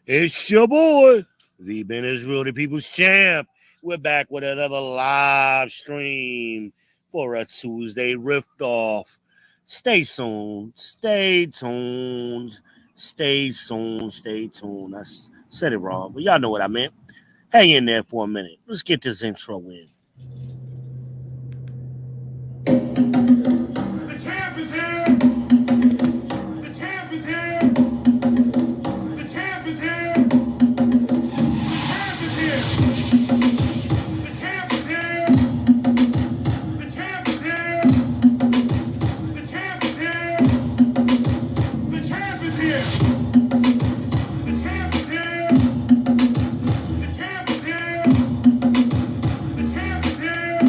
It's your boy, the Ben Israel, the People's Champ. We're back with another live stream for a Tuesday Rift Off. Stay tuned, stay tuned, stay tuned, stay tuned. Said it wrong, but y'all know what I meant. Hang in there for a minute. Let's get this intro in. The champ is here. The champ is here. The champ is here. The champ is here. The champ is here. The champ is here. The champ is here. The champ is here. The champ is here. The champ is here. The champ is here. The champ is here. The champ is here.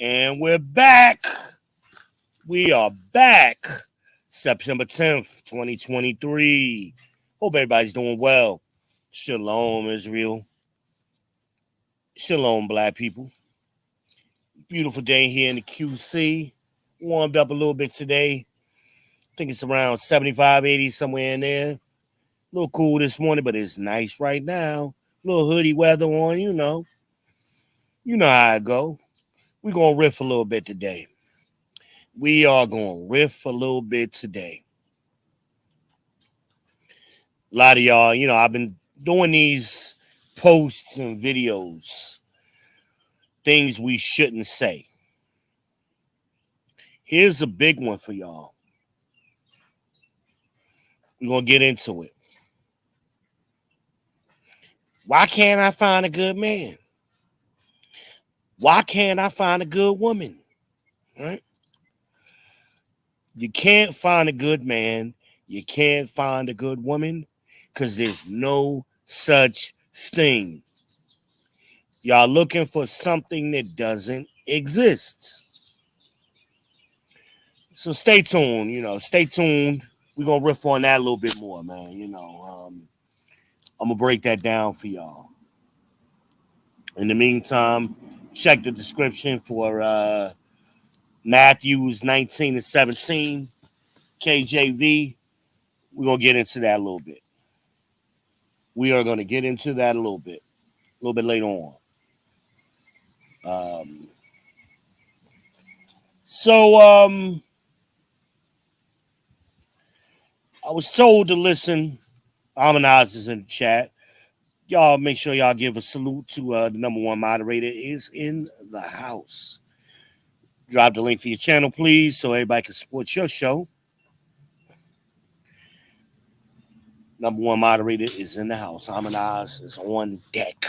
And we're back. We are back. September 10th, 2023. Hope everybody's doing well. Shalom, Israel. Shalom, black people. Beautiful day here in the QC. Warmed up a little bit today. I think it's around 75, 80, somewhere in there. A little cool this morning, but it's nice right now. Little hoodie weather on, you know. You know how I go. We're going to riff a little bit today. We are going to riff a little bit today. A lot of y'all, you know, I've been doing these posts and videos, things we shouldn't say. Here's a big one for y'all. We're going to get into it. Why can't I find a good man? Why can't I find a good woman? Right? You can't find a good man. You can't find a good woman because there's no such thing. Y'all looking for something that doesn't exist. So stay tuned, stay tuned. We're going to riff on that a little bit more, man. I'm going to break that down for y'all. In the meantime, check the description for Matthews 19 and 17, KJV. We're going to get into that a little bit. We are going to get into that a little bit later on. I was told to listen. Harmonize is in the chat. Y'all make sure y'all give a salute to the number one moderator is in the house. Drop the link for your channel, please, so everybody can support your show. Number one moderator is in the house. Harmonize is on deck.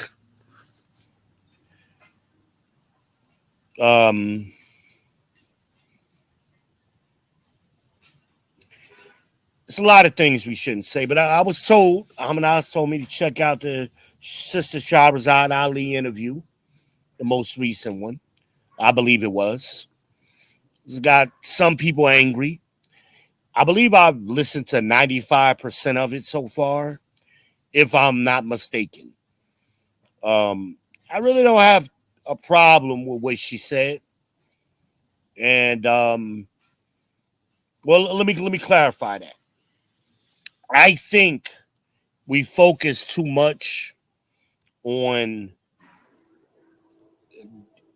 There's a lot of things we shouldn't say, but I was told, Harmonize told me to check out the Sister Shahrazad Ali interview, the most recent one. I believe it was. It's got some people angry. I believe I've listened to 95% of it so far, if I'm not mistaken. I really don't have a problem with what she said. And well, let me clarify that. I think we focus too much on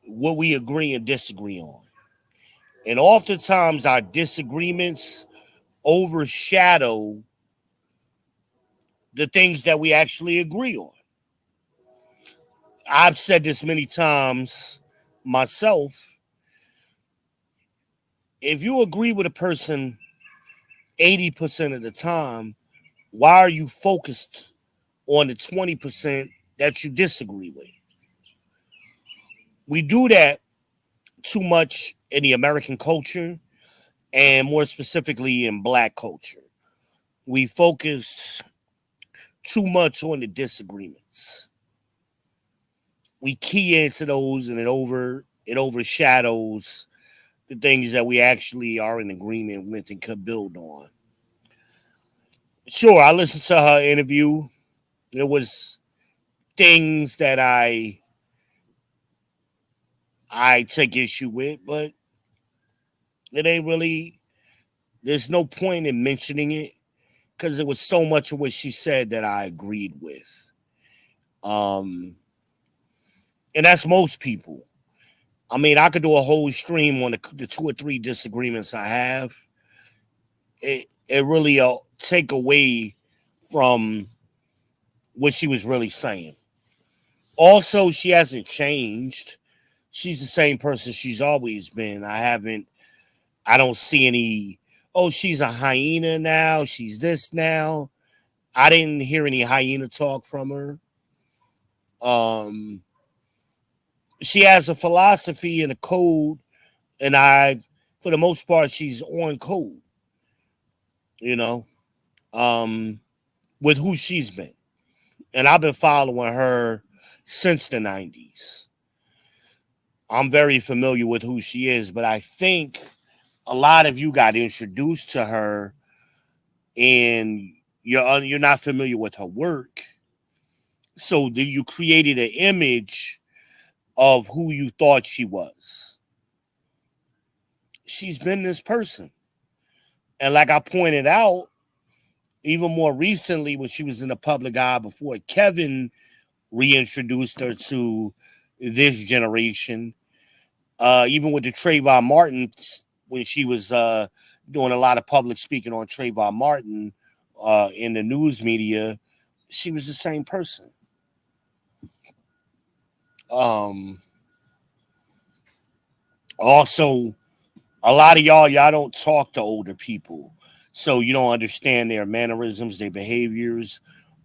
what we agree and disagree on. And oftentimes our disagreements overshadow the things that we actually agree on. I've said this many times myself. if you agree with a person 80% of the time, why are you focused on the 20% that you disagree with? We do that too much in the American culture and more specifically in black culture. We focus too much on the disagreements. We key into those and it overshadows the things that we actually are in agreement with and could build on. Sure, I listened to her interview. There was things that I take issue with, but it ain't really. There's no point in mentioning it because it was so much of what she said that I agreed with. Um, and that's most people. I mean, I could do a whole stream on the two or three disagreements I have. It really take away from what she was really saying. Also, she hasn't changed. She's the same person she's always been. I don't see any, oh, she's a hyena now. She's this now. I didn't hear any hyena talk from her. Um, she has a philosophy and a code, and for the most part, she's on code, you know, um, with who she's been. And I've been following her since the 90s. I'm very familiar with who she is, but I think a lot of you got introduced to her and you're not familiar with her work. So you created an image of who you thought she was. She's been this person. And like I pointed out, even more recently when she was in the public eye before Kevin reintroduced her to this generation, even with the Trayvon Martin, when she was doing a lot of public speaking on Trayvon Martin in the news media, she was the same person. Um, Also, a lot of y'all don't talk to older people, so you don't understand their mannerisms, their behaviors,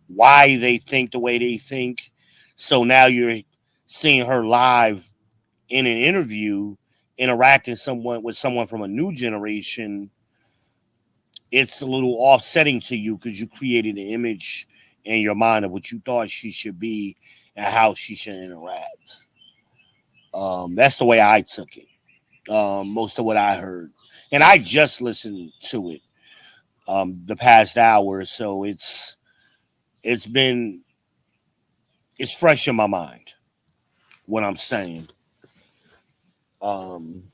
why they think the way they think. So now you're seeing her live in an interview, interacting someone with someone from a new generation. It's a little offsetting to you because you created an image in your mind of what you thought she should be and how she should interact. That's the way I took it. Most of what I heard, and I just listened to it the past hour, so it's been it's fresh in my mind what I'm saying. Um,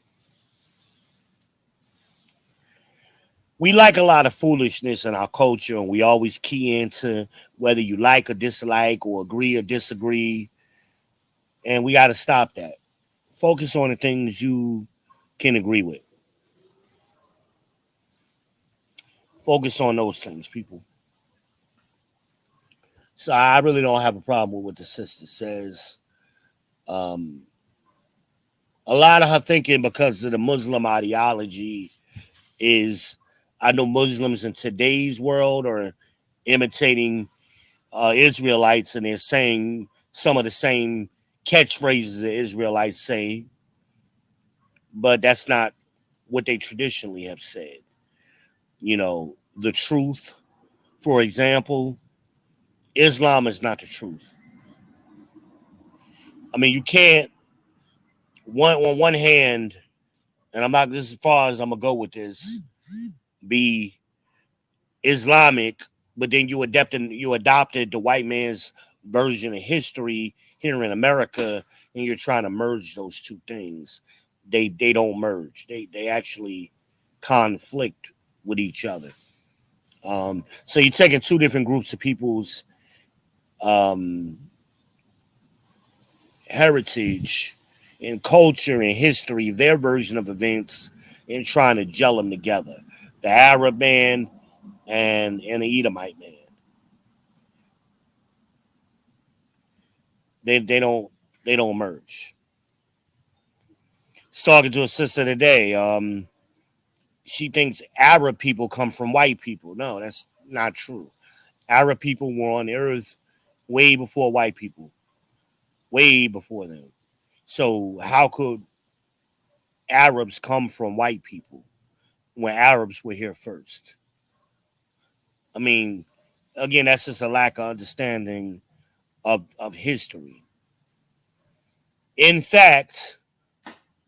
we like a lot of foolishness in our culture, and we always key into whether you like or dislike or agree or disagree, and we got to stop that. Focus on the things you can agree with. Focus on those things, people. So I really don't have a problem with what the sister says. Um, a lot of her thinking because of the Muslim ideology is, I know Muslims in today's world are imitating Israelites and they're saying some of the same catchphrases the Israelites say, but that's not what they traditionally have said. You know, the truth, for example, Islam is not the truth. I mean, you can't on one hand, and I'm not this is as far as I'm gonna go with this, be Islamic, but then you adopted the white man's version of history here in America, and you're trying to merge those two things. They don't merge. They actually conflict with each other. So you're taking two different groups of people's um, heritage and culture and history, their version of events, and trying to gel them together. The Arab man and the Edomite man. They don't merge. I was talking to a sister today. She thinks Arab people come from white people. No, that's not true. Arab people were on the earth way before white people, way before them. So how could Arabs come from white people when Arabs were here first? I mean, again, that's just a lack of understanding of history. In fact,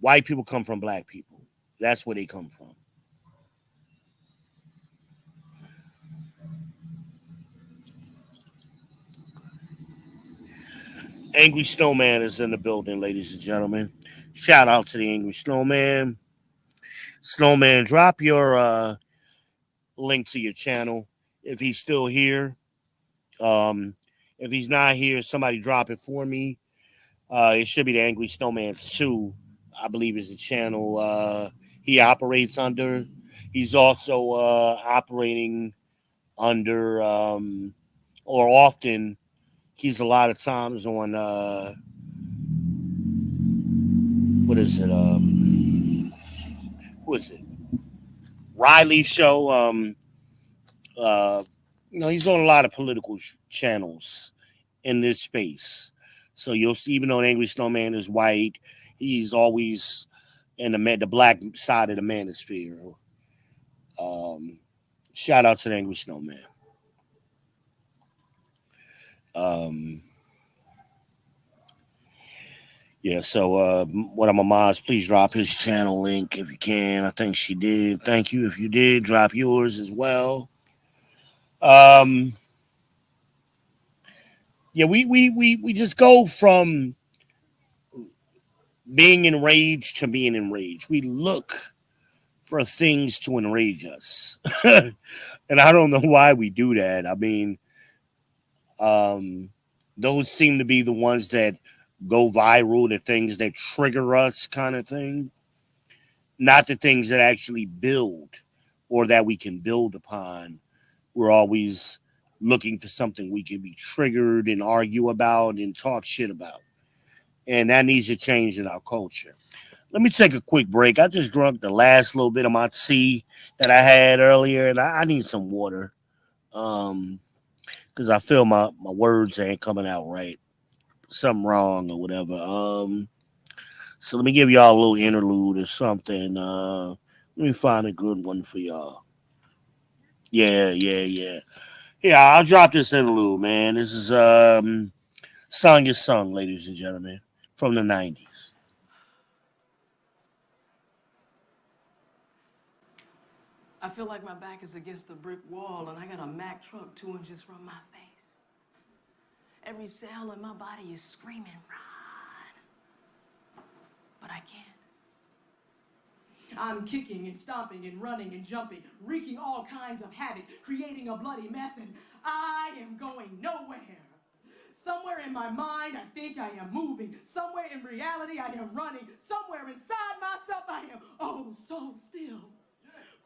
white people come from black people. That's where they come from. Angry Snowman is in the building, ladies and gentlemen. Shout out to the Angry Snowman. Snowman, drop your link to your channel if he's still here. Um, if he's not here, somebody drop it for me. It should be the Angry Snowman 2, I believe is the channel he operates under. He's also operating under, or often, he's a lot of times on, what is it? Who is it? Riley Show. Uh, he's on a lot of political channels in this space. So you'll see, even though the Angry Snowman is white, he's always in the black side of the manosphere. Um, Shout out to the Angry Snowman. Um, yeah, so what I'm a Maz, please drop his channel link if you can. I think she did. Thank you. If you did, drop yours as well. Um, yeah, we just go from being enraged to being enraged. We look for things to enrage us. And I don't know why we do that. I mean, um, those seem to be the ones that go viral, the things that trigger us, kind of thing, not the things that actually build or that we can build upon. We're always looking for something we can be triggered and argue about and talk shit about. And that needs to change in our culture. Let me take a quick break. I just drank the last little bit of my tea that I had earlier, and I need some water. Because I feel my words ain't coming out right. Something wrong or whatever. So let me give y'all a little interlude or something. Let me find a good one for y'all. Yeah, yeah, yeah. Yeah, I'll drop this interlude, man. This is Song Your Song, ladies and gentlemen, from the 90s. I feel like my back is against a brick wall and I got a Mack truck 2 inches from my face. Every cell in my body is screaming, run. But I can't. I'm kicking and stomping and running and jumping, wreaking all kinds of havoc, creating a bloody mess, and I am going nowhere. Somewhere in my mind, I think I am moving. Somewhere in reality, I am running. Somewhere inside myself, I am, oh, so still.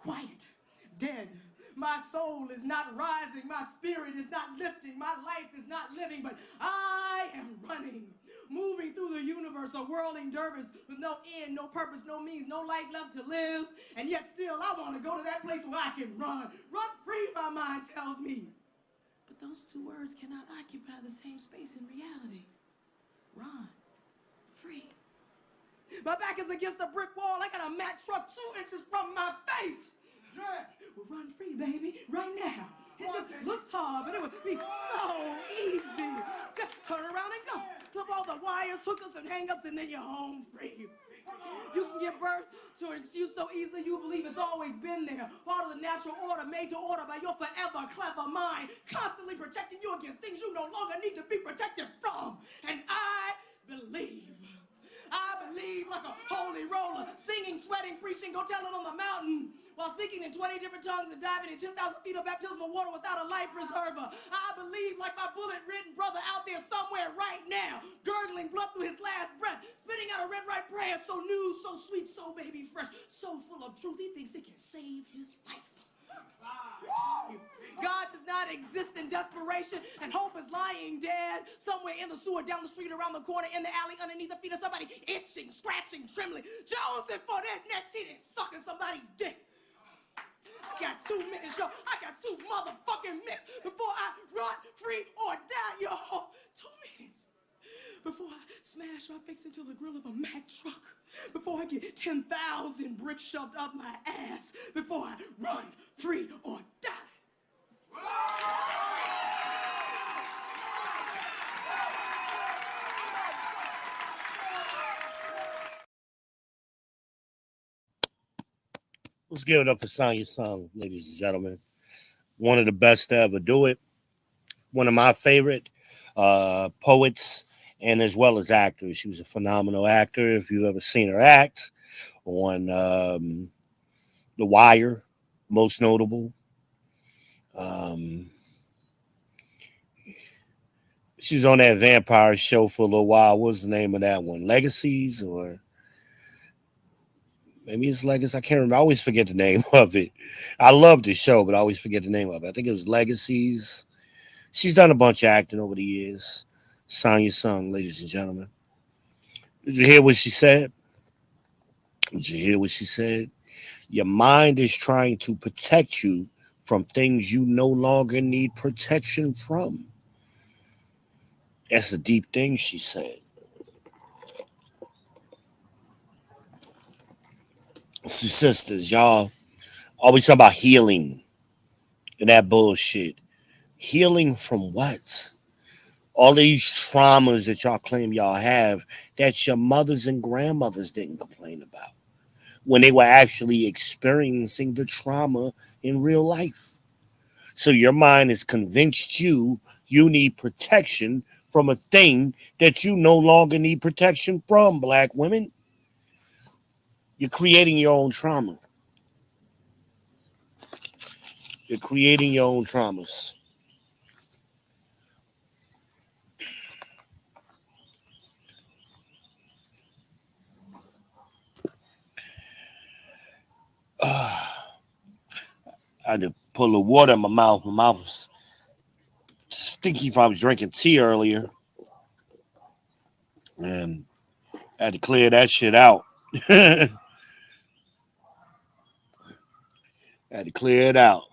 Quiet, dead. My soul is not rising. My spirit is not lifting. My life is not living, but I am running, moving through the universe, a whirling dervish with no end, no purpose, no means, no life left to live. And yet still, I want to go to that place where I can run. Run free, my mind tells me. But those two words cannot occupy the same space in reality. Run, free. My back is against a brick wall. I got a Mack truck 2 inches from my face. Well, run free, baby, right now. It just looks hard, but it would be so easy. Just turn around and go. Clip all the wires, hookups, and hang-ups, and then you're home free. You can give birth to an excuse so easily you believe it's always been there. Part of the natural order made to order by your forever clever mind, constantly protecting you against things you no longer need to be protected from. And I believe. I believe like a holy roller, singing, sweating, preaching, go tell it on the mountain, while speaking in 20 different tongues and diving in 10,000 feet of baptismal water without a life reserver. I believe like my bullet-ridden brother out there somewhere right now, gurgling blood through his last breath, spitting out a red right prayer, so new, so sweet, so baby fresh, so full of truth, he thinks it can save his life. God does not exist in desperation, and hope is lying dead somewhere in the sewer, down the street, around the corner, in the alley, underneath the feet of somebody, itching, scratching, trembling, jonesing for that next hit and sucking somebody's dick. I got 2 minutes, yo. I got 2 motherfucking minutes before I run, free, or die, yo. 2 minutes. Before I smash my face into the grill of a Mack truck. Before I get 10,000 bricks shoved up my ass. Before I run, free, or die. Let's give it up for Sonya Song, ladies and gentlemen. One of the best to ever do it. One of my favorite poets and as well as actors. She was a phenomenal actor. If you've ever seen her act on The Wire, most notable. She was on that vampire show for a little while. What's the name of that one? Legacies or maybe it's Legacy. I can't remember. I always forget the name of it. I love the show, but I always forget the name of it. I think it was Legacies. She's done a bunch of acting over the years. Sonya Sung, ladies and gentlemen. Did you hear what she said? Did you hear what she said? Your mind is trying to protect you from things you no longer need protection from. That's a deep thing, she said. See, sisters, y'all always talk about healing and that bullshit. Healing from what? All these traumas that y'all claim y'all have that your mothers and grandmothers didn't complain about when they were actually experiencing the trauma in real life. So your mind has convinced you need protection from a thing that you no longer need protection from, black women. You're creating your own trauma. You're creating your own traumas. I had to pull the water in my mouth. My mouth was stinky if I was drinking tea earlier. And I had to clear that shit out. I had to clear it out.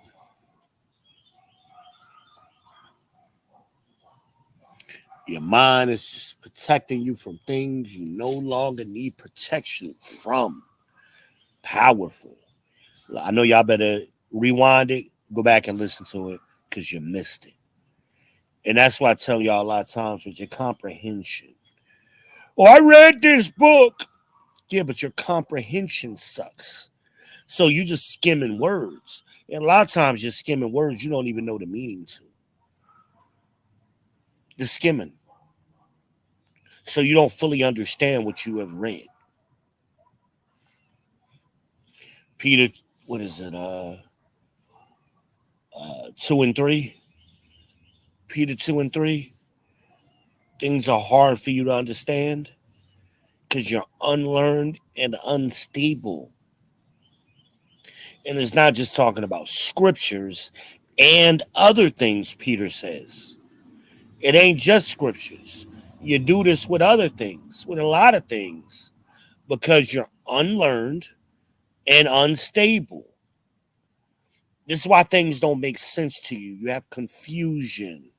Your mind is protecting you from things you no longer need protection from. Powerful. I know y'all better rewind it, go back and listen to it because you missed it. And that's why I tell y'all a lot of times with your comprehension. Oh, I read this book. Yeah, but your comprehension sucks. So you just skimming words. And a lot of times you're skimming words you don't even know the meaning to. The skimming. So you don't fully understand what you have read. Peter, what is it? 2 and 3. Peter 2 and 3. Things are hard for you to understand because you're unlearned and unstable. And it's not just talking about scriptures and other things, Peter says. It ain't just scriptures. You do this with other things, with a lot of things, because you're unlearned and unstable. This is why things don't make sense to you. You have confusion.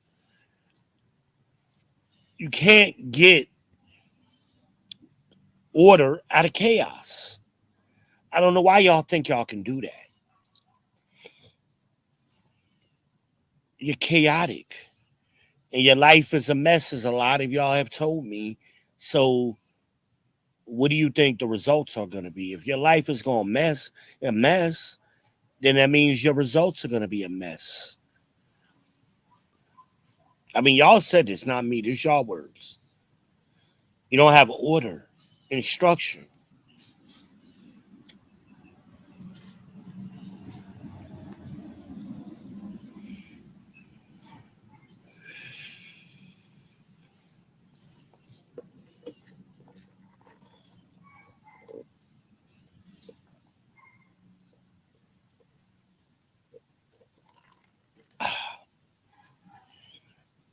You can't get order out of chaos. I don't know why y'all think y'all can do that. You're chaotic. And your life is a mess, as a lot of y'all have told me. So what do you think the results are going to be? If your life is going a mess, then that means your results are going to be a mess. I mean, y'all said this, not me. This y'all words. You don't have order and structure.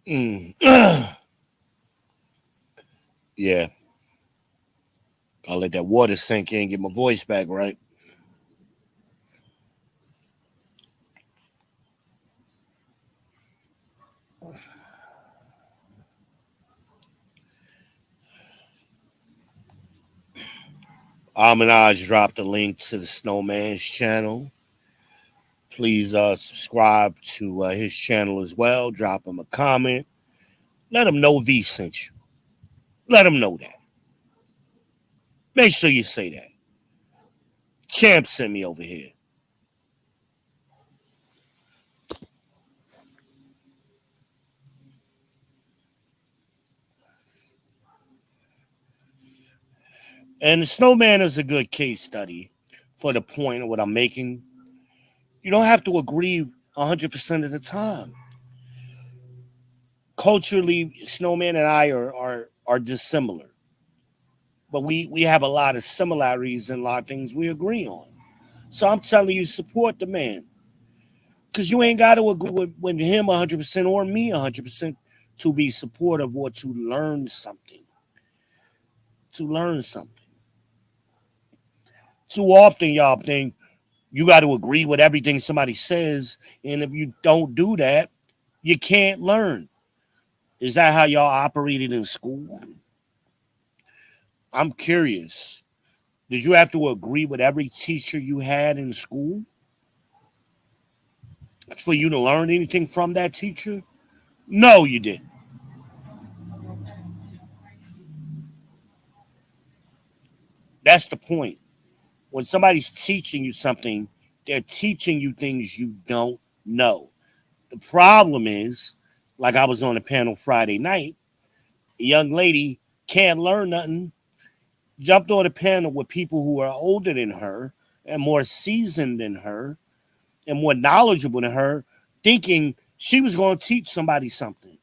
Mm. Yeah. I'll let that water sink in, get my voice back right. Aminaj dropped a link to the Snowman's channel. Please subscribe to his channel as well. Drop him a comment. Let him know V sent you. Let him know that. Make sure you say that. Champ sent me over here. And the Snowman is a good case study for the point of what I'm making. You don't have to agree 100% of the time. Culturally, Snowman and I are dissimilar, but we have a lot of similarities and a lot of things we agree on. So I'm telling you, support the man, because you ain't got to agree with him 100% or me 100% to be supportive or to learn something. To learn something. Too often, y'all think you got to agree with everything somebody says, and if you don't do that, you can't learn. Is that how y'all operated in school? I'm curious. Did you have to agree with every teacher you had in school for you to learn anything from that teacher? No, you didn't. That's the point. When somebody's teaching you something, they're teaching you things you don't know. The problem is, like I was on a panel Friday night, a young lady can't learn nothing, jumped on a panel with people who are older than her and more seasoned than her and more knowledgeable than her, thinking she was going to teach somebody something.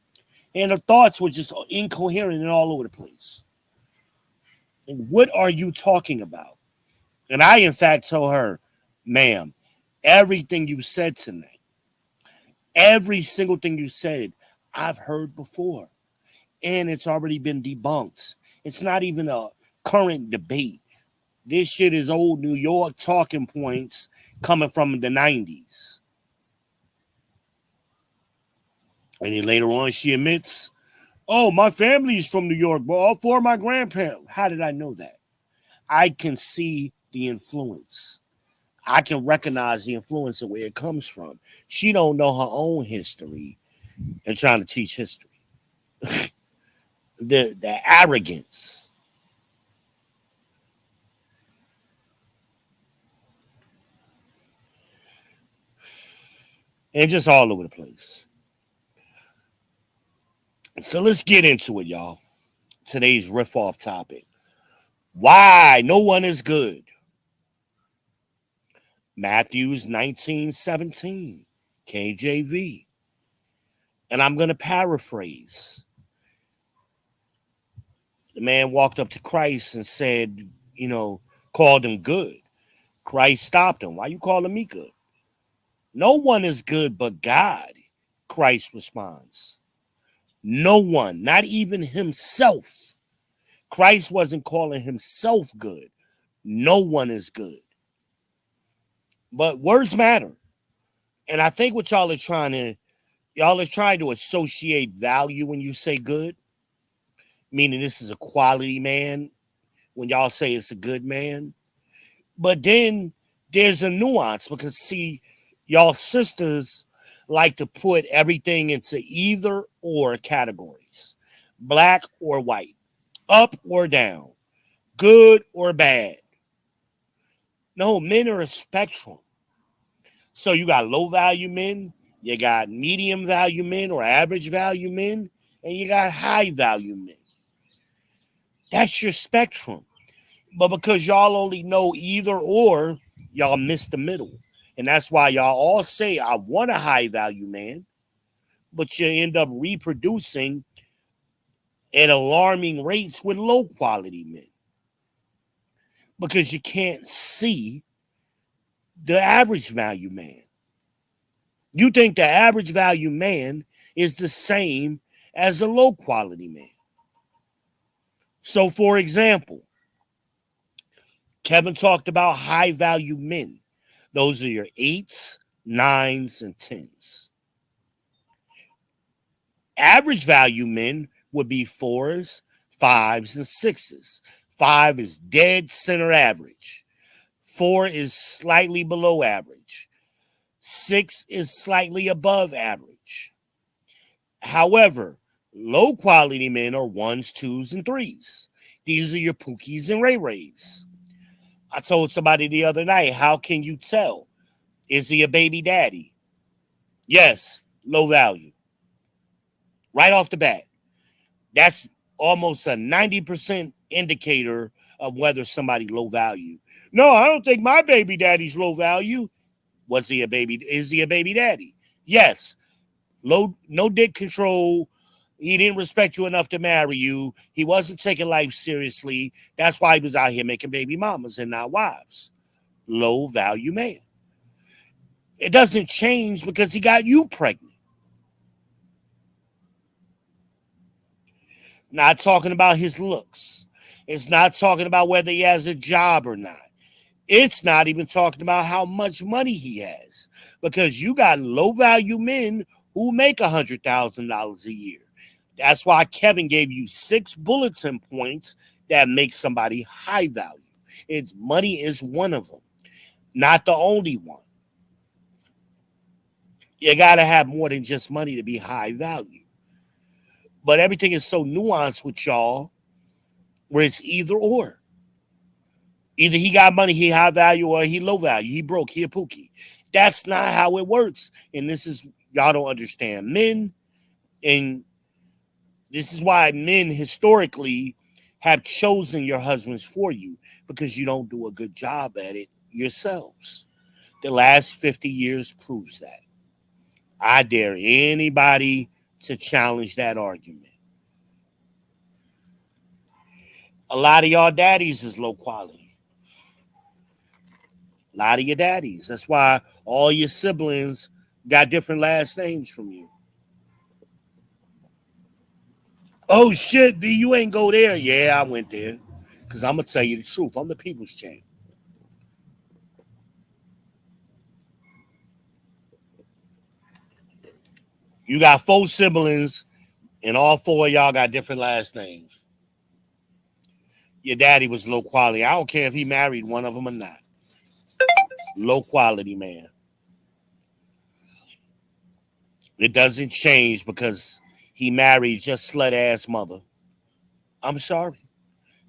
And her thoughts were just incoherent and all over the place. And what are you talking about? And I, in fact, told her, ma'am, everything you said tonight, every single thing you said, I've heard before. And it's already been debunked. It's not even a current debate. This shit is old New York talking points coming from the 90s. And then later on, she admits, oh, my family is from New York, but all four of my grandparents. How did I know that? I can see the influence. I can recognize the influence of where it comes from. She don't know her own history and trying to teach history. The arrogance. And just all over the place. So let's get into it, y'all. Today's riff off topic. Why no one is good. Matthews 19:17, KJV. And I'm going to paraphrase. The man walked up to Christ and said, called him good. Christ stopped him. Why you calling me good? No one is good but God, Christ responds. No one, not even himself. Christ wasn't calling himself good. No one is good. But words matter. And I think what y'all are trying to associate value when you say good, meaning this is a quality man when y'all say it's a good man. But then there's a nuance because see, y'all sisters like to put everything into either or categories. Black or white, up or down, good or bad. No, men are a spectrum. So you got low value men, you got medium value men or average value men, and you got high value men. That's your spectrum. But because y'all only know either or, y'all miss the middle. And that's why y'all all say, I want a high value man, but you end up reproducing at alarming rates with low quality men because you can't see the average value man. You think the average value man is the same as a low quality man. So, for example, Kevin talked about high value men. Those are your eights, nines, and tens. Average value men would be fours, fives, and sixes. 5 is dead center average. 4 is slightly below average. 6 is slightly above average. However, low quality men are 1s, 2s, and 3s. These are your Pookies and Ray Rays. I told somebody the other night, how can you tell? Is he a baby daddy? Yes, low value. Right off the bat. That's almost a 90% indicator of whether somebody low value. No, I don't think my baby daddy's low value. Was he a baby? Is he a baby daddy? Yes. Low, no dick control. He didn't respect you enough to marry you. He wasn't taking life seriously. That's why he was out here making baby mamas and not wives. Low value man. It doesn't change because he got you pregnant. Not talking about his looks. It's not talking about whether he has a job or not. It's not even talking about how much money he has, because you got low value men who make $100,000 a year. That's why Kevin gave you 6 bulletin points that make somebody high value. It's money is one of them, not the only one. You got to have more than just money to be high value. But everything is so nuanced with y'all where it's either or. Either he got money, he high value, or he low value. He broke, he a pookie. That's not how it works. And this is, y'all don't understand. Men, and this is why men historically have chosen your husbands for you, because you don't do a good job at it yourselves. The last 50 years proves that. I dare anybody to challenge that argument. A lot of y'all daddies is low quality. A lot of your daddies. That's why all your siblings got different last names from you. Oh shit, V, you ain't go there. Yeah, I went there. Because I'm going to tell you the truth. I'm the people's champ. You got 4 siblings, and all 4 of y'all got different last names. Your daddy was low quality. I don't care if he married one of them or not. Low quality man. It doesn't change because he married just slut ass mother. I'm sorry.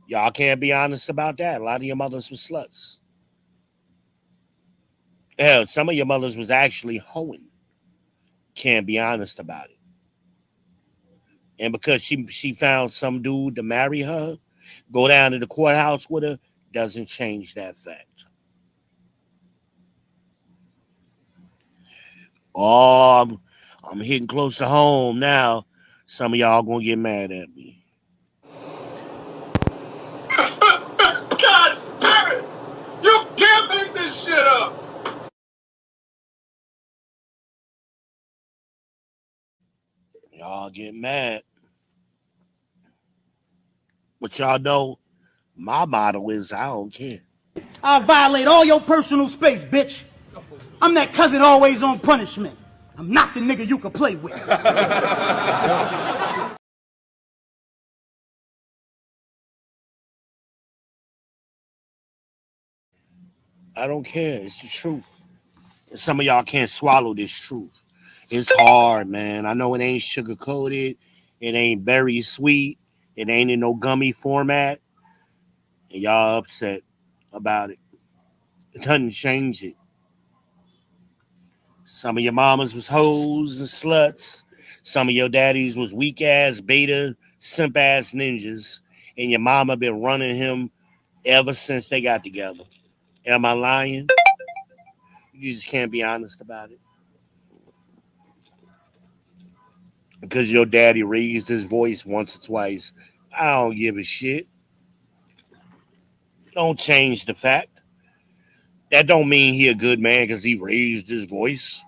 Y'all can't be honest about that. A lot of your mothers were sluts. Hell, some of your mothers was actually hoeing. Can't be honest about it. And because she found some dude to marry her, go down to the courthouse with her, doesn't change that fact. Oh, I'm hitting close to home now. Some of y'all gonna get mad at me. God damn it! You can't make this shit up! Y'all get mad. But y'all know my motto is I don't care. I'll violate all your personal space, bitch. I'm that cousin always on punishment. I'm not the nigga you can play with. I don't care. It's the truth. And some of y'all can't swallow this truth. It's hard, man. I know it ain't sugar coated. It ain't very sweet. It ain't in no gummy format. And y'all upset about it. It doesn't change it. Some of your mamas was hoes and sluts. Some of your daddies was weak ass beta simp ass ninjas. And your mama been running him ever since they got together. Am I lying? You just can't be honest about it. Because your daddy raised his voice once or twice. I don't give a shit. Don't change the fact. That don't mean he a good man because he raised his voice.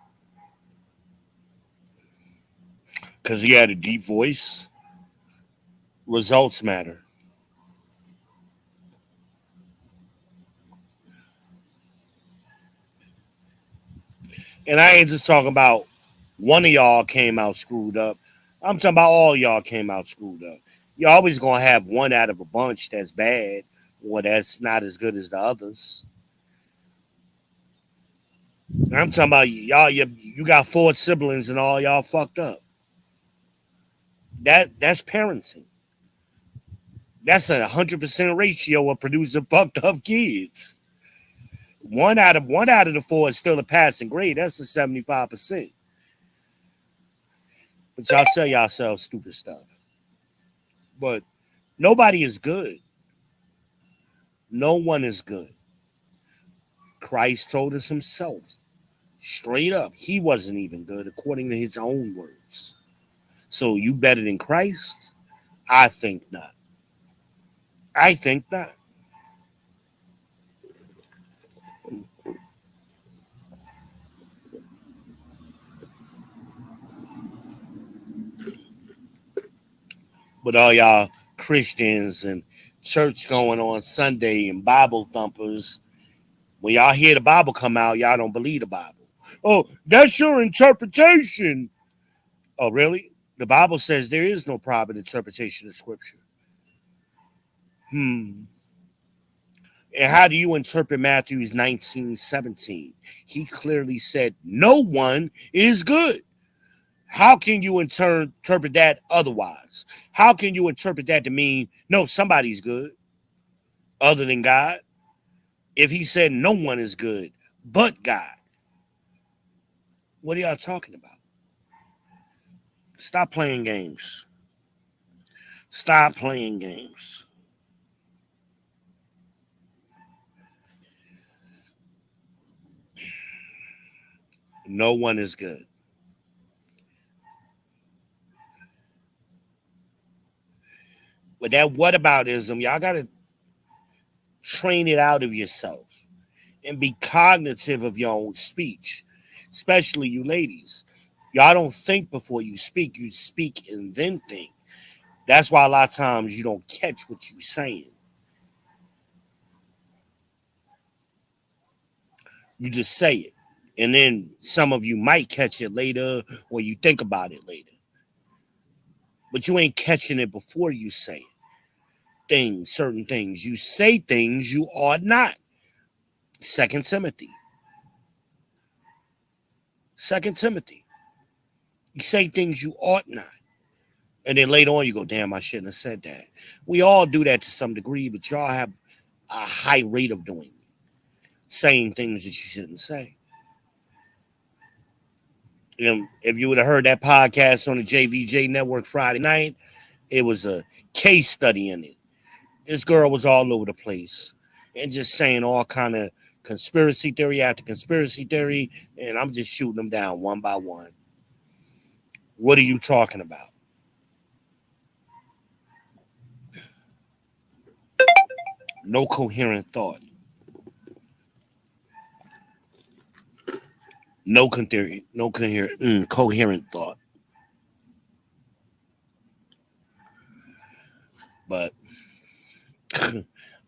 Because he had a deep voice. Results matter. And I ain't just talking about one of y'all came out screwed up. I'm talking about all y'all came out screwed up. You're always gonna have one out of a bunch that's bad or that's not as good as the others. I'm talking about y'all. You got four siblings and all y'all fucked up. That's parenting. That's 100% ratio of producing fucked up kids. One out of the four is still a passing grade. That's a 75%. But y'all tell yourselves stupid stuff. But nobody is good. No one is good. Christ told us himself, straight up, he wasn't even good according to his own words. So you better than Christ? I think not. I think not. But all y'all Christians and church going on Sunday and Bible thumpers, when y'all hear the Bible come out, y'all don't believe the Bible. Oh, that's your interpretation. Oh, really? The Bible says there is no private interpretation of Scripture. Hmm. And how do you interpret Matthew's 19:17? He clearly said, no one is good. How can you interpret that otherwise? How can you interpret that to mean, no, somebody's good other than God? If he said no one is good but God, what are y'all talking about? Stop playing games. Stop playing games. No one is good. But that whataboutism, y'all got to train it out of yourself and be cognitive of your own speech, especially you ladies. Y'all don't think before you speak and then think. That's why a lot of times you don't catch what you're saying. You just say it. And then some of you might catch it later or you think about it later. But you ain't catching it before you say it. Things, certain things. You say things you ought not. Second Timothy. Second Timothy. You say things you ought not. And then later on you go, damn, I shouldn't have said that. We all do that to some degree, but y'all have a high rate of doing it. Saying things that you shouldn't say. If you would have heard that podcast on the JVJ Network Friday night, it was a case study in it. This girl was all over the place and just saying all kind of conspiracy theory after conspiracy theory, and I'm just shooting them down one by one. What are you talking about? No coherent thought. Coherent thought. But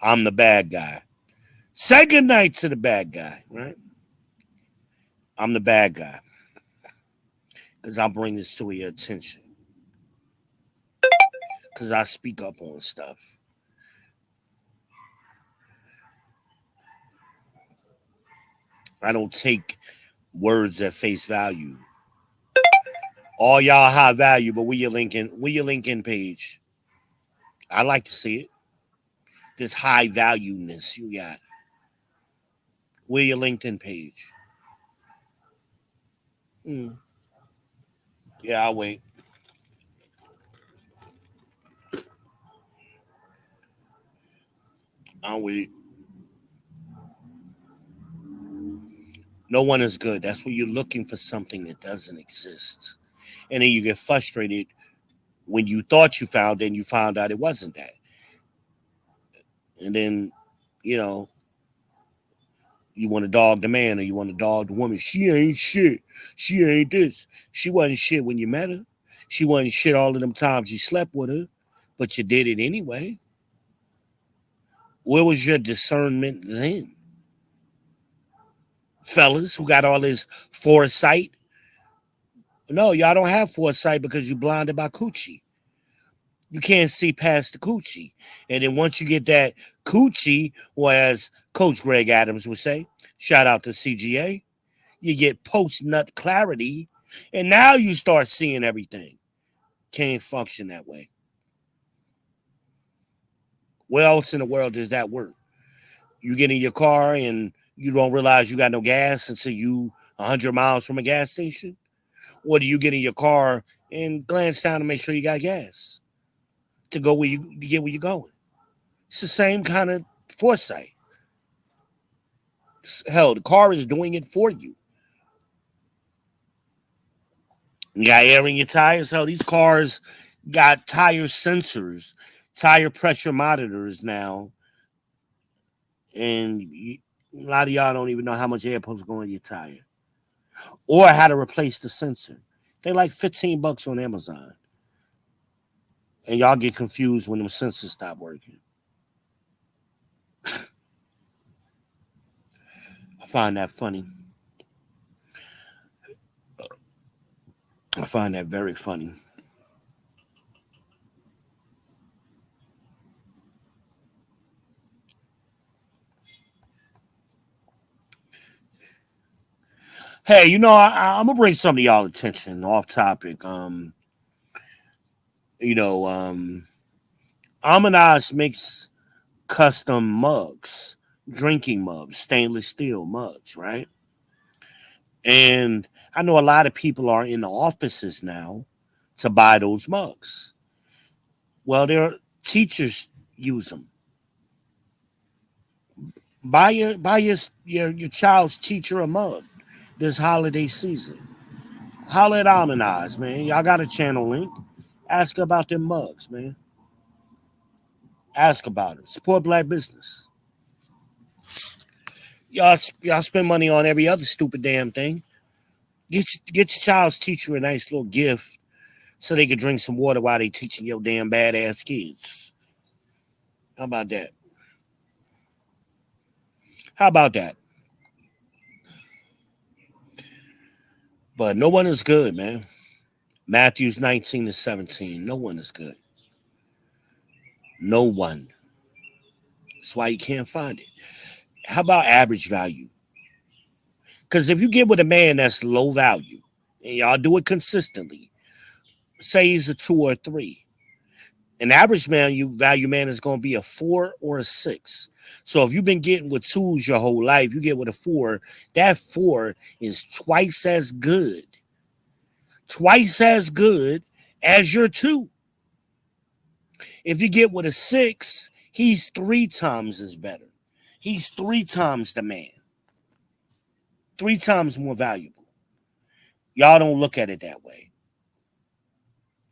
I'm the bad guy. Say good night to the bad guy, right? I'm the bad guy because I bring this to your attention. Because I speak up on stuff. I don't take words at face value. All y'all high value, but where your LinkedIn page? I like to see it. This high valueness you got. Where your LinkedIn page? Mm. Yeah, I'll wait. I'll wait. No one is good. That's when you're looking for something that doesn't exist. And then you get frustrated when you thought you found it and you found out it wasn't that. And then, you know, you want to dog the man or you want to dog the woman. She ain't shit. She ain't this. She wasn't shit when you met her. She wasn't shit all of them times you slept with her, but you did it anyway. Where was your discernment then? Fellas who got all this foresight. No, y'all don't have foresight because you blinded by coochie. You can't see past the coochie. And then once you get that coochie, or as Coach Greg Adams would say, shout out to CGA, you get post nut clarity, and now you start seeing everything. Can't function that way. Where else in the world does that work? You get in your car and you don't realize you got no gas until you 100 miles from a gas station? Or do you get in your car and glance down to make sure you got gas to go where you get where you're going? It's the same kind of foresight. Hell, the car is doing it for you. You got air in your tires. Hell, these cars got tire sensors, tire pressure monitors now, and a lot of y'all don't even know how much air supposed to go in your tire or how to replace the sensor. They like $15 on Amazon, and y'all get confused when them sensors stop working. I find that funny. I find that very funny. Hey, I'm gonna bring some of y'all attention off topic. You know, Amanage makes custom mugs, drinking mugs, stainless steel mugs, right? And I know a lot of people are in the offices now to buy those mugs. Well, their teachers use them. Buy your child's teacher a mug this holiday season. Holla at Almanize, man. Y'all got a channel link. Ask about them mugs, man. Ask about it. Support black business. Y'all spend money on every other stupid damn thing. Get your child's teacher a nice little gift so they could drink some water while they teaching your damn badass kids. How about that? How about that? But no one is good, man. Matthews 19-17. No one is good. No one. That's why you can't find it. How about average value? Because if you get with a man that's low value, and y'all do it consistently, say he's a 2 or 3, an average value man is going to be a 4 or a 6. So if you've been getting with 2s your whole life, you get with a 4, that 4 is twice as good as your 2. If you get with a 6, he's 3 times as better. He's 3 times the man, 3 times more valuable. Y'all don't look at it that way,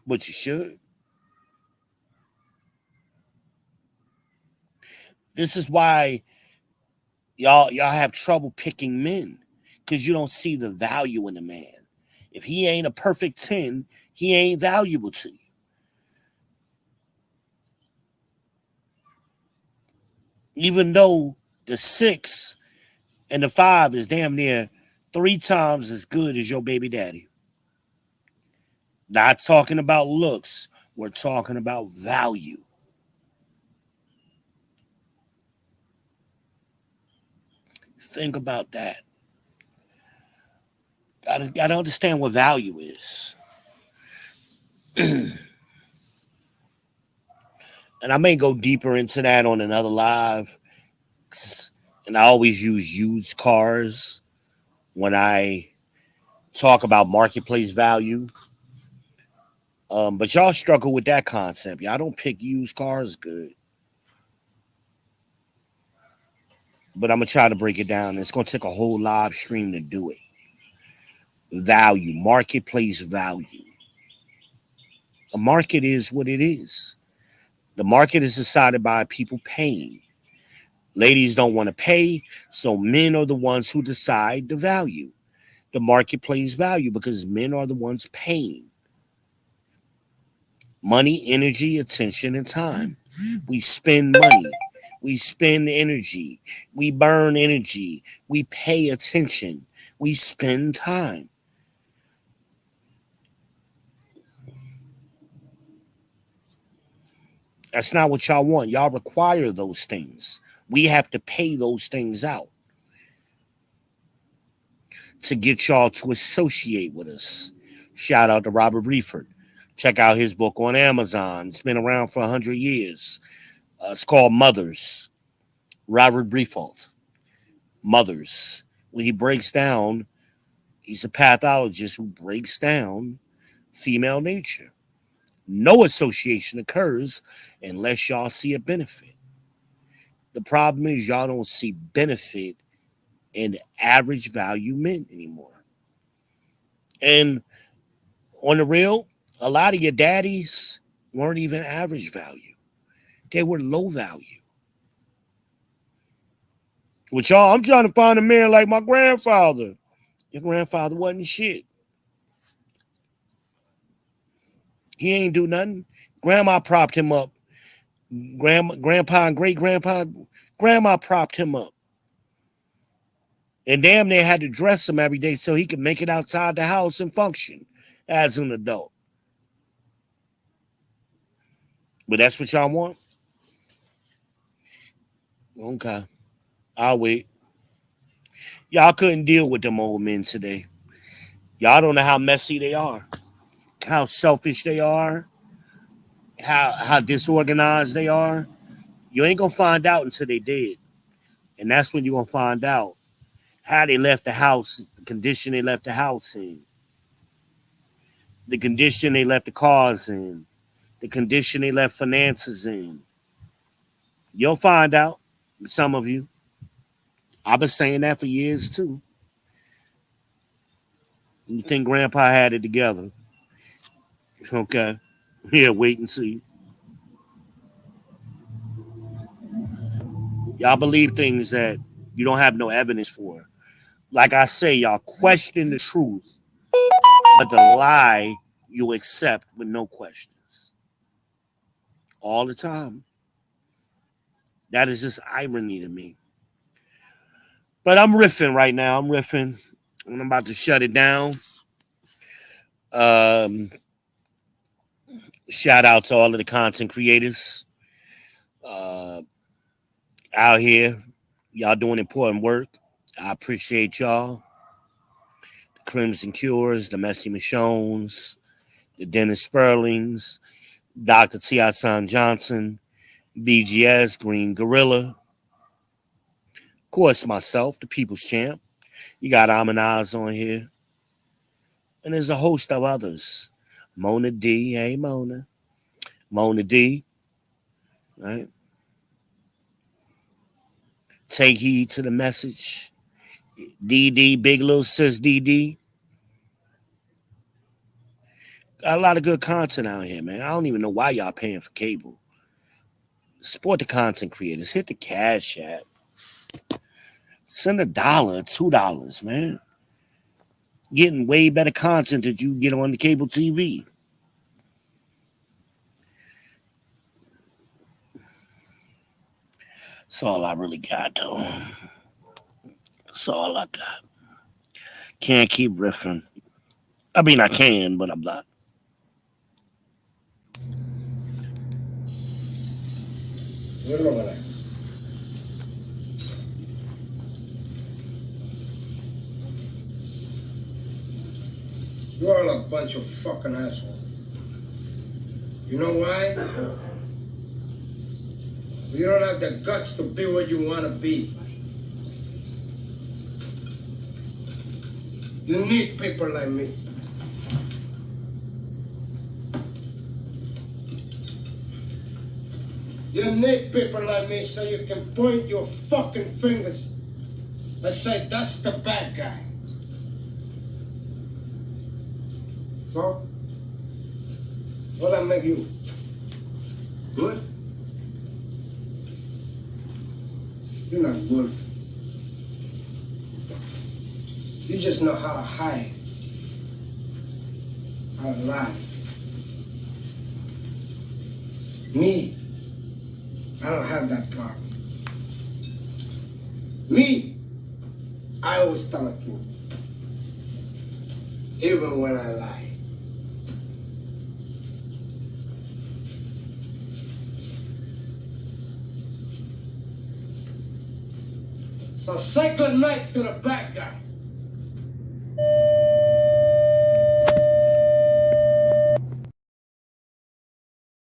but you should. This is why y'all have trouble picking men, because you don't see the value in the man. If he ain't a perfect 10, he ain't valuable to you. Even though the 6 and the 5 is damn near 3 times as good as your baby daddy. Not talking about looks, we're talking about value. Think about that. Gotta understand what value is. And I may go deeper into that on another live. And I always use used cars when I talk about marketplace value. But y'all struggle with that concept. Y'all don't pick used cars good. But I'm gonna try to break it down. It's gonna take a whole live stream to do it. Value, marketplace value. A market is what it is. The market is decided by people paying. Ladies don't want to pay, so men are the ones who decide the value, the marketplace value, because men are the ones paying. Money, energy, attention, and time. We spend money. We spend energy. We burn energy. We pay attention. We spend time. That's not what y'all want. Y'all require those things. We have to pay those things out to get y'all to associate with us. Shout out to Robert Reeford. Check out his book on Amazon. It's been around for 100 years. It's called Mothers. Robert Briefault. Mothers. Where he breaks down, he's a pathologist who breaks down female nature. No association occurs unless y'all see a benefit. The problem is y'all don't see benefit in average value men anymore. And on the real, a lot of your daddies weren't even average value. They were low value. With y'all, I'm trying to find a man like my grandfather. Your grandfather wasn't shit. He ain't do nothing. Grandma propped him up. Grandpa and grandma propped him up. And damn near had to dress him every day so he could make it outside the house and function as an adult. But that's what y'all want? Okay. I'll wait. Y'all couldn't deal with them old men today. Y'all don't know how messy they are, how selfish they are, how disorganized they are. You ain't gonna find out until they dead. And that's when you're gonna find out how they left the house, the condition they left the house in, the condition they left the cars in, the condition they left finances in. You'll find out, some of you. I've been saying that for years too. You think grandpa had it together. Okay. Yeah, wait and see. Y'all believe things that you don't have no evidence for. Like I say, y'all question the truth, but the lie you accept with no questions. All the time. That is just irony to me. But I'm riffing right now. I'm riffing. I'm about to shut it down. Um, Shout out to all of the content creators uh, out here. Y'all doing important work. I appreciate y'all. The Crimson Cures, the Messy Michonnes, the Dennis Sperlings, Dr. T.I. Son Johnson, BGS, Green Gorilla. Of course, myself, the People's Champ. You got Amanaz on here. And there's a host of others. Mona D. Hey, Mona. Mona D. Right? Take heed to the message. DD, Big Little Sis DD. Got a lot of good content out here, man. I don't even know why y'all paying for cable. Support the content creators. Hit the Cash App. Send $1, $2, man. Getting way better content that you get on the cable TV. That's all I really got, though. That's all I got. Can't keep riffing. I mean, I can, but I'm not. You're all a bunch of fucking assholes. You know why? You don't have the guts to be what you want to be. You need people like me. You need people like me so you can point your fucking fingers and say, that's the bad guy. So, what I make you? Good? You're not good. You just know how to hide, how to lie. Me, I don't have that problem. Me, I always tell the truth, even when I lie. So say good night to the bad guy.